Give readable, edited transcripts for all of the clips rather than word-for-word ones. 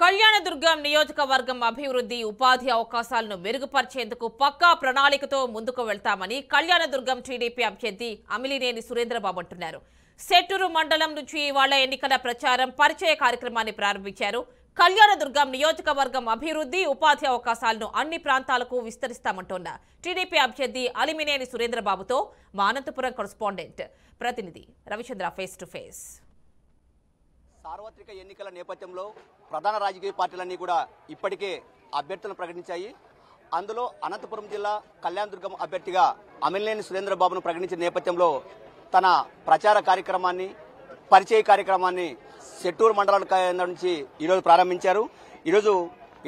కళ్యాణదుర్గం నియోజకవర్గం అభివృద్ధి ఉపాధి అవకాశాలను మెరుగుపరిచేందుకు పక్కా ప్రణాళికతో ముందుకు వెళ్తామని కళ్యాణదుర్గం టీడీపీ అభ్యర్థి అమిలినేని సురేంద్రబాబు అంటున్నారు. సెట్టూరు మండలం నుంచి ఇవాళ ఎన్నికల ప్రచారం పరిచయ కార్యక్రమాన్ని ప్రారంభించారు. కళ్యాణదుర్గం నియోజకవర్గం అభివృద్ధి ఉపాధి అవకాశాలను అన్ని ప్రాంతాలకు విస్తరిస్తామంటున్న టీడీపీ అభ్యర్థి అమిలినేని సురేంద్రబాబుతో మా అనంతపురం కరెస్పాండెంట్ ప్రతినిధి రవిచంద్ర ఫేస్ టు ఫేస్. సార్వత్రిక ఎన్నికల నేపథ్యంలో ప్రధాన రాజకీయ పార్టీలన్నీ కూడా ఇప్పటికే అభ్యర్థులను ప్రకటించాయి. అందులో అనంతపురం జిల్లా కళ్యాణదుర్గం అభ్యర్థిగా అమిలినేని సురేంద్రబాబును ప్రకటించిన నేపథ్యంలో తన ప్రచార కార్యక్రమాన్ని పరిచయ కార్యక్రమాన్ని సెట్టూరు మండలం నుంచి ఈరోజు ప్రారంభించారు. ఈరోజు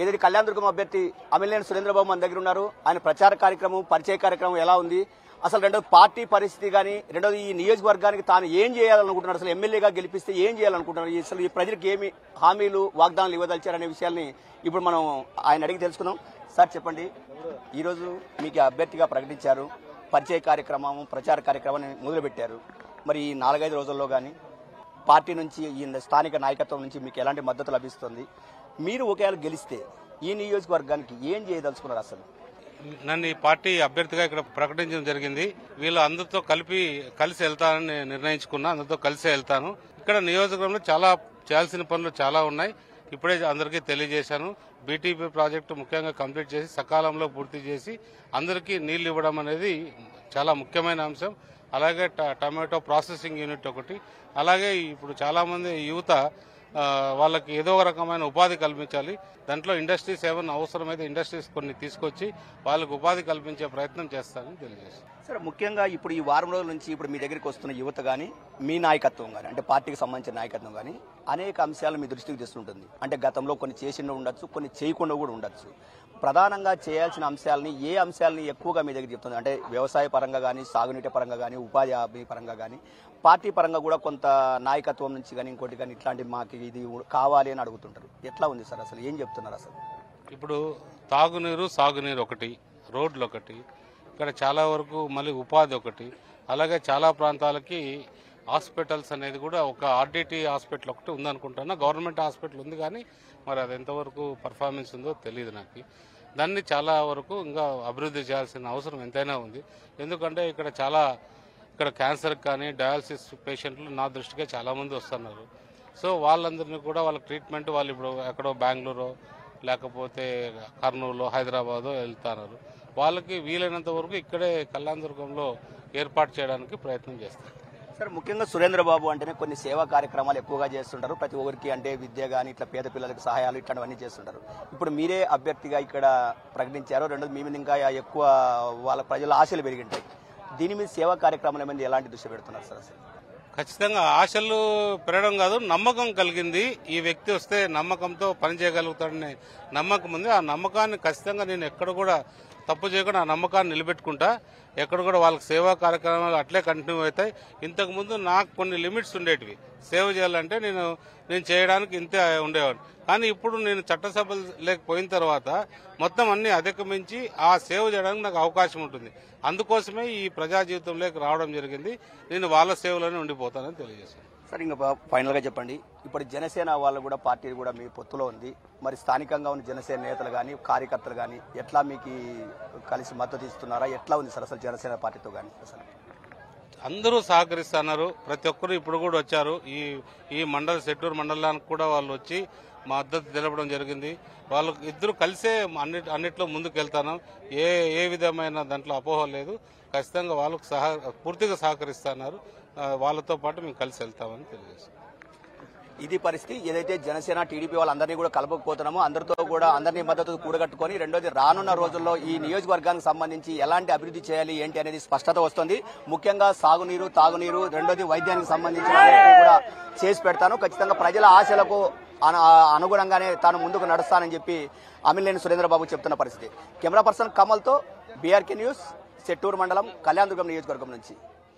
ఏదైతే కళ్యాణదుర్గం అభ్యర్థి అమిలినేని సురేంద్రబాబు మన దగ్గర ఉన్నారు. ఆయన ప్రచార కార్యక్రమం పరిచయ కార్యక్రమం ఎలా ఉంది, అసలు రెండోది పార్టీ పరిస్థితి కానీ, రెండోది ఈ నియోజకవర్గానికి తాను ఏం చేయాలనుకుంటున్నారు, అసలు ఎమ్మెల్యేగా గెలిపిస్తే ఏం చేయాలనుకుంటున్నారు, అసలు ఈ ప్రజలకు ఏమి హామీలు వాగ్దానాలు ఇవ్వదలిచారనే విషయాల్ని ఇప్పుడు మనం ఆయన అడిగి తెలుసుకుందాం. సార్ చెప్పండి, ఈరోజు మీకు అభ్యర్థిగా ప్రకటించారు, పరిచయ కార్యక్రమం ప్రచార కార్యక్రమాన్ని మొదలుపెట్టారు. మరి ఈ 4-5 రోజుల్లో కానీ పార్టీ నుంచి ఈ స్థానిక నాయకత్వం నుంచి మీకు ఎలాంటి మద్దతు లభిస్తుంది? మీరు ఒకవేళ గెలిస్తే ఈ నియోజకవర్గానికి ఏం చేయదలుచుకున్నారు? అసలు నన్ను ఈ పార్టీ అభ్యర్థిగా ఇక్కడ ప్రకటించడం జరిగింది. వీళ్ళు అందరితో కలిసి వెళ్తానని నిర్ణయించుకున్నా. అందరితో కలిసి వెళ్తాను. ఇక్కడ నియోజకవర్గంలో చాలా చేయాల్సిన పనులు చాలా ఉన్నాయి. ఇప్పుడే అందరికీ తెలియజేశాను. బీటీపీ ప్రాజెక్టు ముఖ్యంగా కంప్లీట్ చేసి సకాలంలో పూర్తి చేసి అందరికీ నీళ్లు ఇవ్వడం అనేది చాలా ముఖ్యమైన అంశం. అలాగే టమాటో ప్రాసెసింగ్ యూనిట్ ఒకటి. అలాగే ఇప్పుడు చాలా మంది యువత వాళ్ళకి ఏదో ఒక రకమైన ఉపాధి కల్పించాలి. దాంట్లో ఇండస్ట్రీస్ ఏమైనా అవసరమైతే ఇండస్ట్రీస్ కొన్ని తీసుకొచ్చి వాళ్ళకు ఉపాధి కల్పించే ప్రయత్నం చేస్తానని తెలియజేస్తాను. సరే, ముఖ్యంగా ఇప్పుడు ఈ వారం రోజుల నుంచి ఇప్పుడు మీ దగ్గరికి వస్తున్న యువత కానీ, మీ నాయకత్వం కానీ, అంటే పార్టీకి సంబంధించిన నాయకత్వం కానీ అనేక అంశాలు మీ దృష్టికి తెస్తుంటుంది. అంటే గతంలో కొన్ని చేసిండ ఉండొచ్చు, కొన్ని చేయకుండా కూడా ఉండొచ్చు. ప్రధానంగా చేయాల్సిన అంశాలని ఏ అంశాలని ఎక్కువగా మీ దగ్గర చెప్తుంది? అంటే వ్యవసాయ పరంగా కానీ, సాగునీటి పరంగా కానీ, ఉపాధి హామీ పరంగా కానీ, పార్టీ పరంగా కూడా కొంత నాయకత్వం నుంచి కానీ ఇంకోటి కానీ ఇట్లాంటి మాకు ఇది కావాలి అని అడుగుతుంటారు. ఎట్లా ఉంది సార్, అసలు ఏం చెప్తున్నారు? అసలు ఇప్పుడు తాగునీరు సాగునీరు ఒకటి, రోడ్లు ఒకటి, ఇక్కడ చాలా వరకు మళ్ళీ ఉపాధి ఒకటి, అలాగే చాలా ప్రాంతాలకి హాస్పిటల్స్ అనేది కూడా ఒక ఆర్డిటి హాస్పిటల్ ఒకటి ఉందనుకుంటున్నా. గవర్నమెంట్ హాస్పిటల్ ఉంది కానీ మరి అది ఎంతవరకు పర్ఫార్మెన్స్ ఉందో తెలియదు నాకు. దాన్ని చాలా వరకు ఇంకా అభివృద్ధి చేయాల్సిన అవసరం ఎంతైనా ఉంది. ఎందుకంటే ఇక్కడ క్యాన్సర్కి కానీ డయాలసిస్ పేషెంట్లు నా దృష్టిగా చాలామంది వస్తున్నారు. సో వాళ్ళందరినీ కూడా వాళ్ళ ట్రీట్మెంట్ వాళ్ళు ఇప్పుడు ఎక్కడో బెంగళూరు లేకపోతే కర్నూలు హైదరాబాదు వెళ్తున్నారు. వాళ్ళకి వీలైనంత వరకు ఇక్కడే కళ్యాణదుర్గంలో ఏర్పాటు చేయడానికి ప్రయత్నం చేస్తారు. సార్, ముఖ్యంగా సురేంద్రబాబు అంటేనే కొన్ని సేవా కార్యక్రమాలు ఎక్కువగా చేస్తుంటారు. ప్రతి ఒక్కరికి అంటే విద్య కానీ ఇట్లా పేద పిల్లలకు సహాయాలు ఇట్లాంటివన్నీ చేస్తుంటారు. ఇప్పుడు మీరే అభ్యర్థిగా ఇక్కడ ప్రకటించారు. రెండోది మీ మీద ఇంకా ఎక్కువ వాళ్ళ ప్రజల ఆశలు పెరిగింటాయి. దీని మీద సేవా కార్యక్రమాల మీద ఎలాంటి దృష్టి పెడుతున్నారు సార్? అసలు ఖచ్చితంగా ఆశలు పెరగడం కాదు, నమ్మకం కలిగింది. ఈ వ్యక్తి వస్తే నమ్మకంతో పనిచేయగలుగుతాడనే నమ్మకం ఉంది. ఆ నమ్మకాన్ని ఖచ్చితంగా నేను ఎక్కడ కూడా తప్పు చేయకుండా ఆ నమ్మకాన్ని నిలబెట్టుకుంటా. ఎక్కడ కూడా వాళ్ళకి సేవా కార్యక్రమాలు అట్లే కంటిన్యూ అవుతాయి. ఇంతకుముందు నాకు కొన్ని లిమిట్స్ ఉండేటివి. సేవ చేయాలంటే నేను చేయడానికి ఇంతే ఉండేవాడిని. కానీ ఇప్పుడు నేను చట్టసభలు లేకపోయిన తర్వాత మొత్తం అన్ని అధిగమించి ఆ సేవ చేయడానికి నాకు అవకాశం ఉంటుంది. అందుకోసమే ఈ ప్రజా జీవితంలోకి రావడం జరిగింది. నేను వాళ్ళ సేవలోనే ఉండిపోతానని తెలియజేస్తాను. సార్, ఇంకా ఫైనల్ గా చెప్పండి, ఇప్పుడు జనసేన వాళ్ళు కూడా పార్టీ కూడా మీ పొత్తులో ఉంది. మరి స్థానికంగా ఉన్న జనసేన నేతలు కానీ కార్యకర్తలు కానీ ఎట్లా మీకు కలిసి మద్దతు ఇస్తున్నారా? ఎట్లా ఉంది సార్ అసలు జనసేన పార్టీతో కానీ? అసలు అందరూ సహకరిస్తున్నారు. ప్రతి ఒక్కరు ఇప్పుడు కూడా వచ్చారు. ఈ సెట్టూరు మండలానికి కూడా వాళ్ళు వచ్చి మద్దతు తెలపడం జరిగింది. వాళ్ళు ఇద్దరు కలిసే అన్నిట్లో ముందుకు వెళ్తాను. ఏ విధమైన దాంట్లో అపోహ లేదు. ఖచ్చితంగా వాళ్ళకు పూర్తిగా సహకరిస్తున్నారు. వాళ్ళతో పాటు మేము కలిసి వెళ్తామని తెలియజేస్తాం. ఇది పరిస్థితి. ఏదైతే జనసేన టీడీపీ వాళ్ళందరినీ కూడా కలపకపోతున్నామో అందరితో కూడా అందరినీ మద్దతు కూడగట్టుకొని రెండోది రానున్న రోజుల్లో ఈ నియోజకవర్గానికి సంబంధించి ఎలాంటి అభివృద్ధి చేయాలి ఏంటి అనేది స్పష్టత వస్తుంది. ముఖ్యంగా సాగునీరు తాగునీరు రెండోది వైద్యానికి సంబంధించిన కూడా చేసి పెడతాను. ఖచ్చితంగా ప్రజల ఆశలకు అనుగుణంగానే తాను ముందుకు నడుస్తానని చెప్పి అమిలినేని సురేంద్రబాబు చెప్తున్న పరిస్థితి. కెమెరా పర్సన్ కమల్తో బీఆర్కే న్యూస్, సెట్టూరు మండలం కళ్యాణదుర్గం నియోజకవర్గం నుంచి.